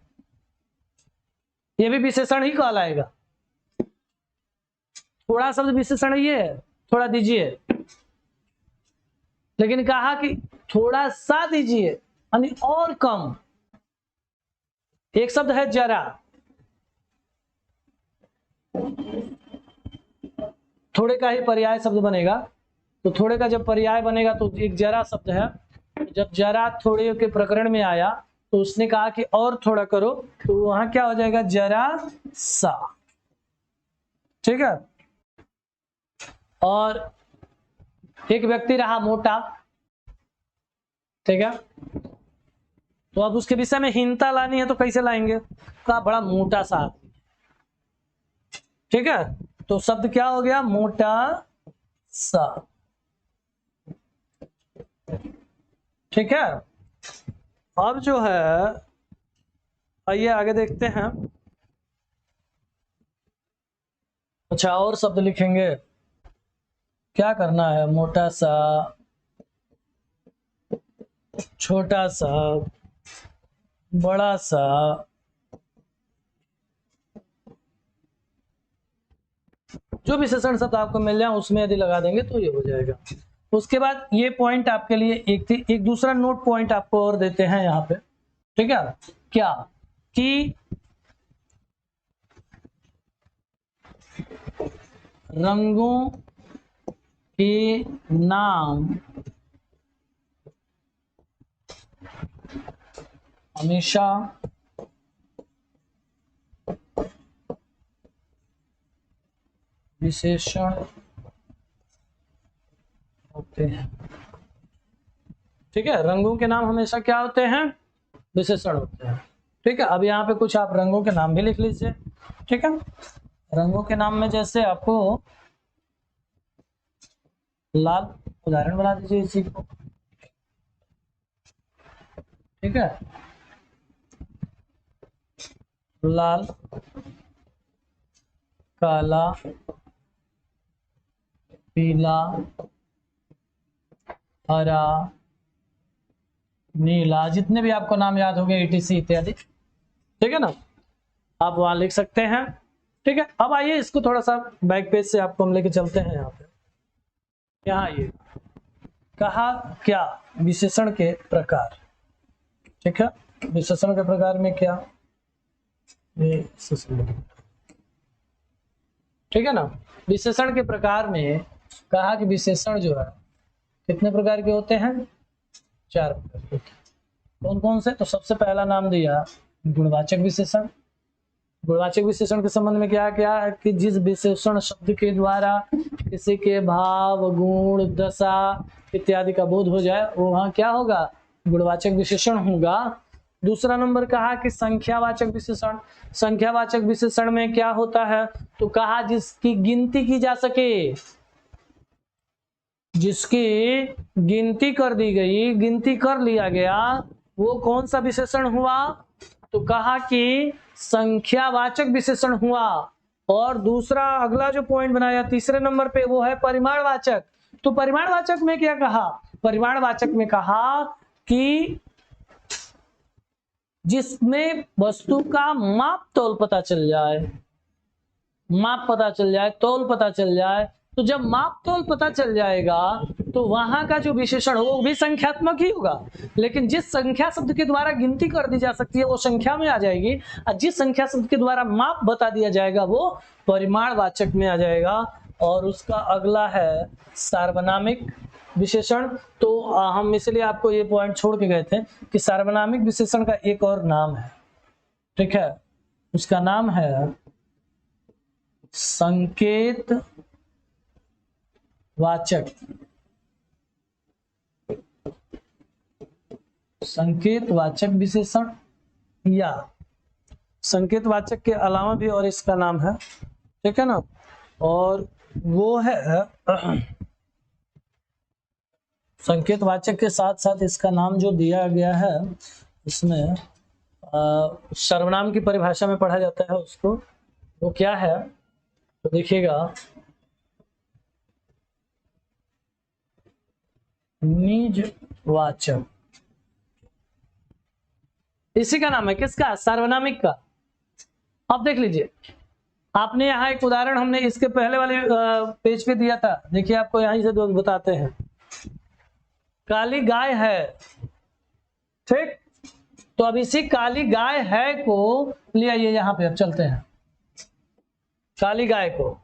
ये भी विशेषण ही कहलाएगा। थोड़ा शब्द विशेषण ही है, थोड़ा दीजिए, लेकिन कहा कि थोड़ा सा दीजिए यानी और कम। एक शब्द है जरा, थोड़े का ही पर्याय शब्द बनेगा। तो थोड़े का जब पर्याय बनेगा तो एक जरा शब्द है, जब जरा थोड़े के प्रकरण में आया तो उसने कहा कि और थोड़ा करो, तो वहां क्या हो जाएगा, जरा सा। ठीक है। और एक व्यक्ति रहा मोटा, ठीक है, तो अब उसके विषय में हीनता लानी है तो कैसे लाएंगे, कहा बड़ा मोटा सा आदमी। ठीक है, तो शब्द क्या हो गया, मोटा सा। ठीक है। अब जो है, आइए आगे देखते हैं। अच्छा, और शब्द लिखेंगे, क्या करना है, मोटा सा, छोटा सा, बड़ा सा। जो विशेषण शब्द आपको मिल जाए उसमें यदि लगा देंगे तो ये हो जाएगा। उसके बाद ये पॉइंट आपके लिए एक दूसरा नोट पॉइंट आपको और देते हैं यहाँ पे। ठीक है, क्या कि रंगों के नाम हमेशा विशेषण होते हैं। ठीक है, रंगों के नाम हमेशा क्या होते हैं, विशेषण होते हैं। ठीक है, अब यहाँ पे कुछ आप रंगों के नाम भी लिख लीजिए। ठीक है, रंगों के नाम में जैसे आपको लाल, उदाहरण बना दीजिए इसी को। ठीक है, लाल, काला, पीला, हरा, नीला, जितने भी आपको नाम याद हो गए etc इत्यादि। ठीक है ना, आप वहां लिख सकते हैं। ठीक है, अब आइए इसको थोड़ा सा बैक पेज से आपको हम लेके चलते हैं। यहाँ पे यहाँ ये कहा क्या, विशेषण के प्रकार। ठीक है, विशेषण के प्रकार में क्या, ये ठीक है ना। विशेषण के प्रकार में कहा कि विशेषण जो है कितने प्रकार के होते हैं, 4 प्रकार के। कौन कौन से, तो सबसे पहला नाम दिया गुणवाचक विशेषण। गुणवाचक विशेषण के संबंध में क्या क्या है कि जिस विशेषण शब्द के द्वारा किसी के भाव, गुण, दशा इत्यादि का बोध हो जाए वो वहां क्या होगा, गुणवाचक विशेषण होगा। दूसरा नंबर कहा कि संख्यावाचक विशेषण। संख्यावाचक विशेषण में क्या होता है, तो कहा जिसकी गिनती की जा सके, जिसकी गिनती कर दी गई, गिनती कर लिया गया, वो कौन सा विशेषण हुआ, तो कहा कि संख्यावाचक विशेषण हुआ। और दूसरा अगला जो पॉइंट बनाया तीसरे नंबर पे, वो है परिमाणवाचक। तो परिमाणवाचक में क्या कहा, परिमाणवाचक में कहा कि जिसमें वस्तु का माप तौल पता चल जाए, माप पता चल जाए, तौल पता चल जाए। तो जब माप तौल पता चल जाएगा तो वहां का जो विशेषण हो वो भी संख्यात्मक ही होगा, लेकिन जिस संख्या शब्द के द्वारा गिनती कर दी जा सकती है वो संख्या में आ जाएगी, और जिस संख्या शब्द के द्वारा माप बता दिया जाएगा वो परिमाणवाचक में आ जाएगा। और उसका अगला है सार्वनामिक विशेषण। तो हम इसलिए आपको ये पॉइंट छोड़ के गए थे कि सार्वनामिक विशेषण का एक और नाम है, ठीक है, उसका नाम है संकेत वाचक। संकेत वाचक विशेषण या संकेत वाचक के अलावा भी और इसका नाम है, ठीक है ना, और वो है संकेत वाचक के साथ साथ इसका नाम जो दिया गया है इसमें सर्वनाम की परिभाषा में पढ़ा जाता है उसको, वो क्या है तो देखिएगा, निजवाचक। इसी का नाम है, किसका, सार्वनामिक का। अब देख लीजिए, आपने यहाँ एक उदाहरण हमने इसके पहले वाले पेज पे दिया था, देखिए आपको यहीं से बताते हैं। काली गाय है, ठीक, तो अब इसी काली गाय है को ले आइए यहाँ पे, अब चलते हैं। काली गाय को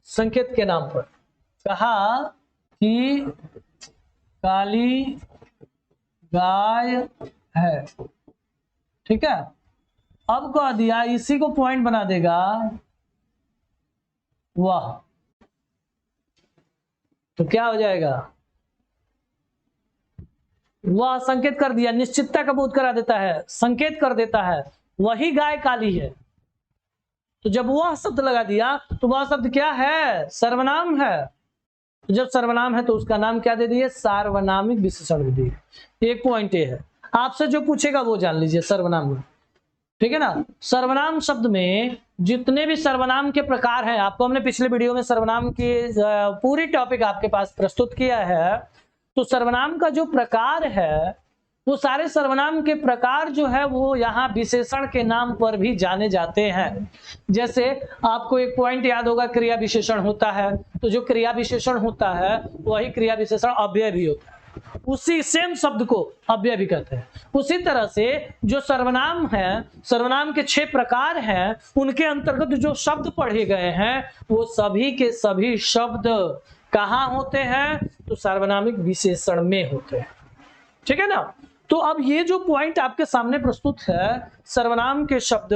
संकेत के नाम पर कहा कि काली गाय है, ठीक है। अब कह दिया, इसी को पॉइंट बना देगा वाह, तो क्या हो जाएगा, वह संकेत कर दिया, निश्चितता का बोध करा देता है, संकेत कर देता है वही गाय काली है। तो जब वह शब्द लगा दिया तो वह शब्द क्या है, सर्वनाम है। तो जब सर्वनाम है तो उसका नाम क्या दे दिए, सार्वनामिक विशेषण दे दिए। एक पॉइंट ये है, आपसे जो पूछेगा वो जान लीजिए सर्वनाम में, ठीक है ना। सर्वनाम शब्द में जितने भी सर्वनाम के प्रकार हैं, आपको हमने पिछले वीडियो में सर्वनाम की पूरी टॉपिक आपके पास प्रस्तुत किया है। तो सर्वनाम का जो प्रकार है वो सारे सर्वनाम के प्रकार जो है वो यहाँ विशेषण के नाम पर भी जाने जाते हैं। जैसे आपको एक पॉइंट याद होगा, क्रिया विशेषण होता है, तो जो क्रिया विशेषण होता है वही क्रिया विशेषण अव्यय भी होता है, उसी सेम शब्द को अव्यय भी कहते हैं। उसी तरह से जो सर्वनाम है, सर्वनाम के 6 प्रकार हैं, उनके अंतर्गत जो शब्द पढ़े गए हैं वो सभी के सभी शब्द कहाँ होते हैं, तो सार्वनामिक विशेषण में होते हैं, ठीक है ना। तो अब ये जो पॉइंट आपके सामने प्रस्तुत है, सर्वनाम के शब्द,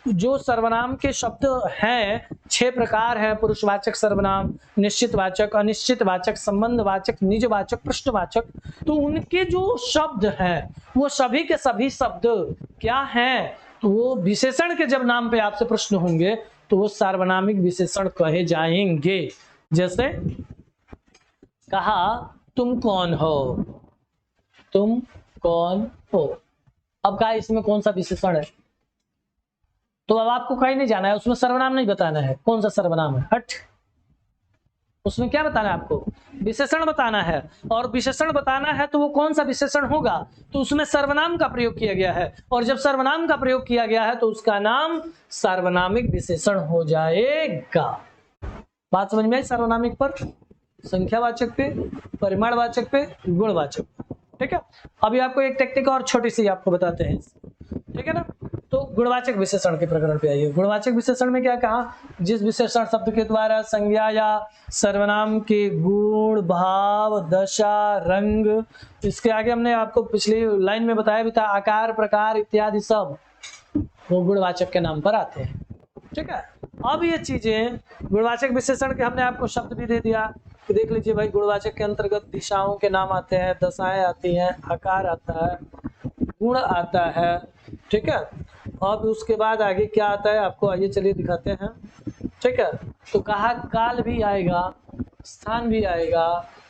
जो सर्वनाम के शब्द हैं 6 प्रकार है, पुरुषवाचक सर्वनाम, निश्चितवाचक, अनिश्चितवाचक, संबंधवाचक, निजवाचक, प्रश्नवाचक। तो उनके जो शब्द हैं वो सभी के सभी शब्द क्या हैं, तो वो विशेषण के जब नाम पे आपसे प्रश्न होंगे तो वो सार्वनामिक विशेषण कहे जाएंगे। जैसे कहा तुम कौन हो, तुम कौन हो, अब कहा इसमें कौन सा विशेषण है, तो अब आपको कहीं नहीं जाना है, उसमें सर्वनाम नहीं बताना है, कौन सा सर्वनाम है, हट, उसमें क्या बताना है आपको, विशेषण बताना है। और विशेषण बताना है तो वो कौन सा विशेषण होगा, तो उसमें सर्वनाम का प्रयोग किया गया है, और जब सर्वनाम का प्रयोग किया गया है तो उसका नाम सार्वनामिक विशेषण हो जाएगा। बात समझ में आई, सार्वनामिक पर, संख्यावाचक पे, परिमाणवाचक पे, गुणवाचक, ठीक है। अभी आपको एक टेक्निक और छोटी सी आपको बताते हैं, ठीक है ना। तो गुणवाचक विशेषण के प्रकरण पे आइए। गुणवाचक विशेषण में क्या कहा, जिस विशेषण शब्द के द्वारा संज्ञा या सर्वनाम के गुण, भाव, दशा, रंग, इसके आगे हमने आपको पिछली लाइन में बताया भी था, आकार, प्रकार इत्यादि सब वो गुणवाचक के नाम पर आते हैं, ठीक है। अब ये चीजें गुणवाचक विशेषण के हमने आपको शब्द भी दे दिया कि देख लीजिए भाई, गुणवाचक के अंतर्गत दिशाओं के नाम आते हैं, दशाएं आती हैं, आकार आता है, गुण आता है। ठीक है, अब उसके बाद आगे क्या आता है आपको आइए चलिए दिखाते हैं। ठीक है, तो कहा काल भी आएगा, स्थान भी आएगा,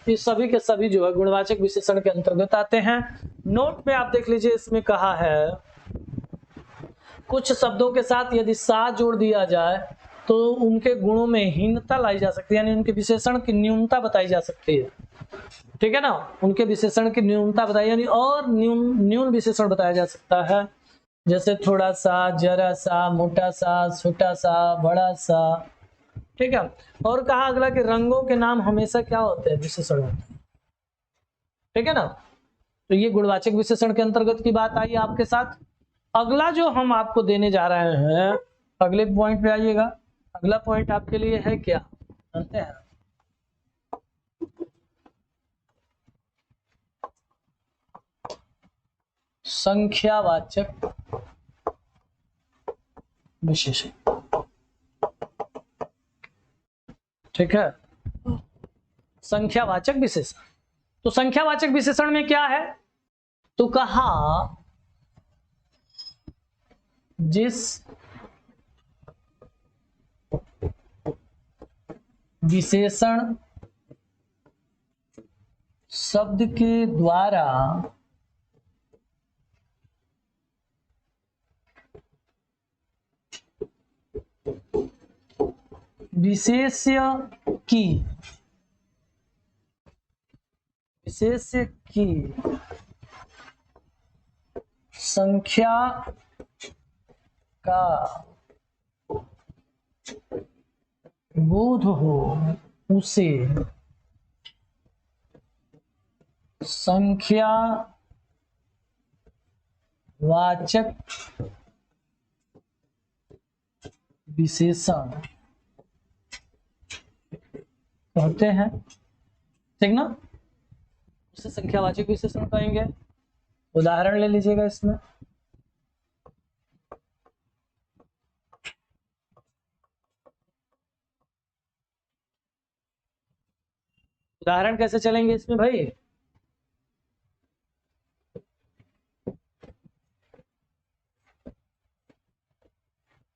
ये सभी के सभी जो है गुणवाचक विशेषण के अंतर्गत आते हैं। नोट में आप देख लीजिए, इसमें कहा है कुछ शब्दों के साथ यदि सा जोड़ दिया जाए तो उनके गुणों में हीनता लाई जा सकती है, यानी उनके विशेषण की न्यूनता बताई जा सकती है। ठीक है ना, उनके विशेषण की न्यूनता बताई, यानी और न्यून विशेषण बताया जा सकता है, जैसे थोड़ा सा, जरा सा, मोटा सा, छोटा सा, बड़ा सा। ठीक है, और कहा अगला कि रंगों के नाम हमेशा क्या होते हैं, विशेषण होते हैं। ठीक है ना, तो ये गुणवाचक विशेषण के अंतर्गत की बात आई आपके साथ। अगला जो हम आपको देने जा रहे हैं, अगले पॉइंट पे आइएगा। अगला पॉइंट आपके लिए है क्या, जानते हैं? संख्यावाचक विशेषण। ठीक है, संख्यावाचक विशेषण। तो संख्यावाचक विशेषण में क्या है, तो कहा जिस विशेषण शब्द के द्वारा विशेष्य की संख्या का बोध हो, उसे संख्या वाचक विशेषण कहते हैं। ठीक ना, उसे संख्यावाचक विशेषण कहेंगे। उदाहरण ले लीजिएगा इसमें। उदाहरण कैसे चलेंगे इसमें भाई,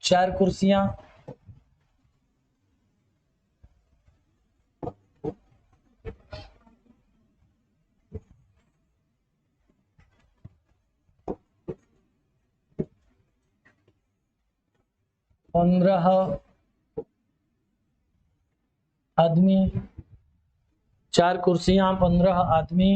चार कुर्सियां, पंद्रह आदमी, चार कुर्सियां, 15 आदमी।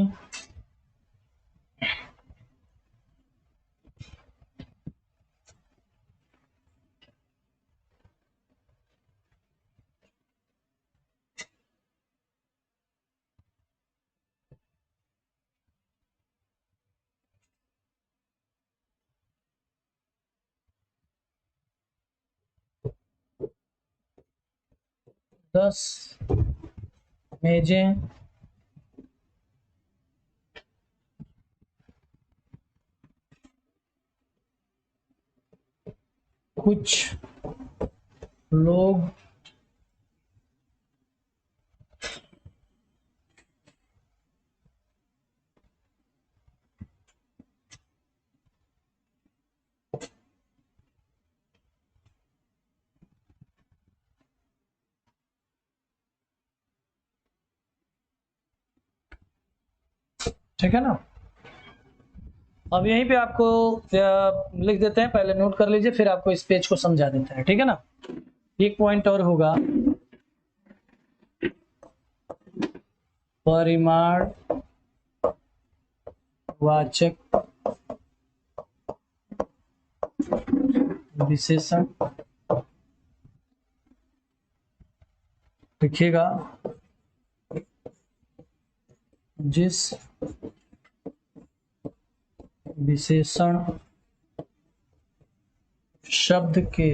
दस मेजें, कुछ लोग, ठीक है ना। अब यहीं पे आपको लिख देते हैं, पहले नोट कर लीजिए, फिर आपको इस पेज को समझा देते हैं। ठीक है ना, एक पॉइंट और होगा, परिमाण वाचक विशेषण। लिखिएगा, जिस विशेषण शब्द के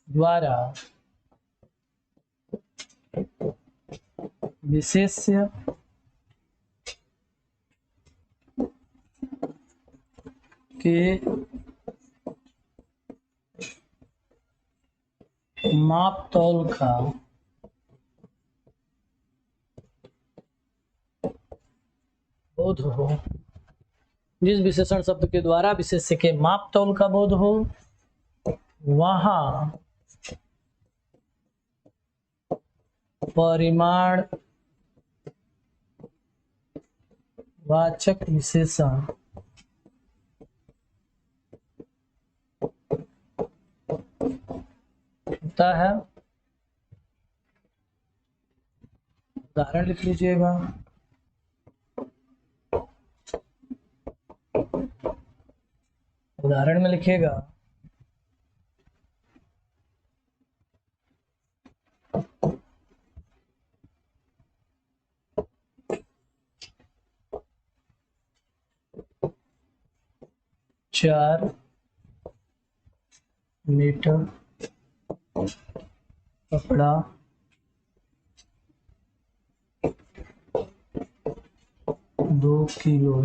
द्वारा विशेष्य के माप तौल का बोध हो, जिस विशेषण शब्द के द्वारा विशेष्य के माप तौल का बोध हो, वहां परिमाण वाचक विशेषण होता है। उदाहरण लिख लीजिएगा। उदाहरण में लिखिएगा चार मीटर कपड़ा 2 किलो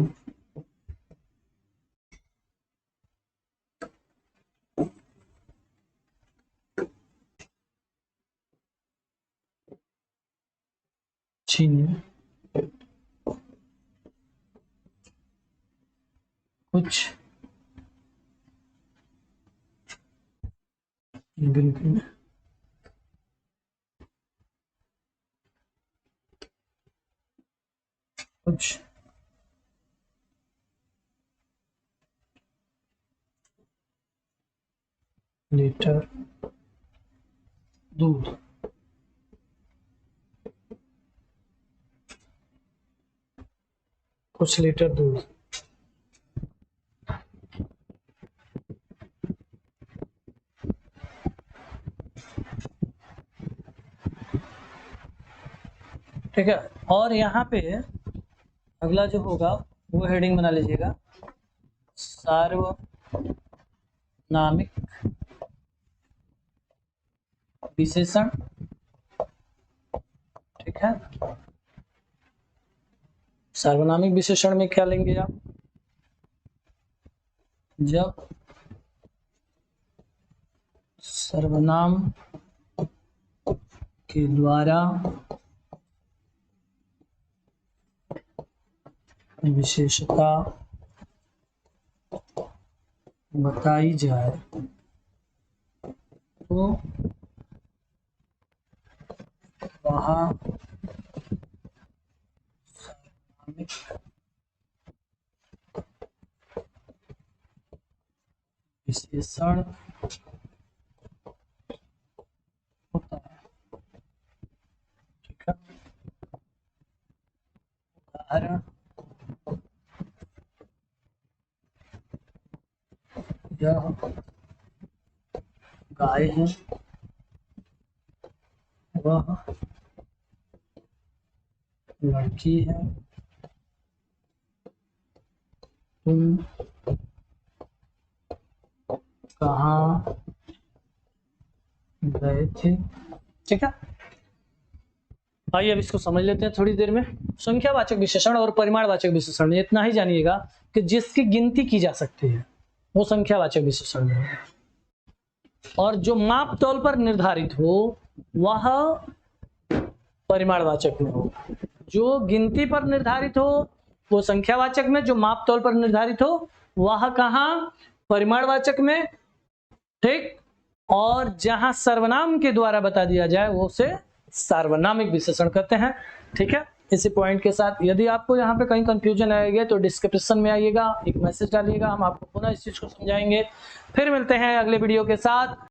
चीनी कुछ बिल्कुल कुछ लीटर दूध कुछ लीटर दूध ठीक है। और यहाँ पे अगला जो होगा वो हेडिंग बना लीजिएगा सार्वनामिक विशेषण। ठीक है, सार्वनामिक विशेषण में क्या लेंगे आप, जब सर्वनाम के द्वारा विशेषता बताई जाए तो वहाँ सार्वनामिक विशेषण होता है। ठीक है, उदाहरण यह गाय है, वह लड़की है, तुम कहाँ गए थे। ठीक है, आइए अब इसको समझ लेते हैं थोड़ी देर में। संख्यावाचक विशेषण और परिमाणवाचक विशेषण में इतना ही जानिएगा कि जिसकी गिनती की जा सकती है वो संख्यावाचक विशेषण में है, और जो माप तौल पर निर्धारित हो वह परिमाणवाचक में हो। जो गिनती पर निर्धारित हो वो संख्यावाचक में, जो माप तौल पर निर्धारित हो वह कहाँ, परिमाणवाचक में। ठीक, और जहां सर्वनाम के द्वारा बता दिया जाए वो उसे सार्वनामिक विशेषण कहते हैं। ठीक है, इसी पॉइंट के साथ यदि आपको यहाँ पे कहीं कंफ्यूजन आएगा तो डिस्क्रिप्शन में आइएगा, एक मैसेज डालिएगा, हम आपको पुनः इस चीज को समझाएंगे। फिर मिलते हैं अगले वीडियो के साथ।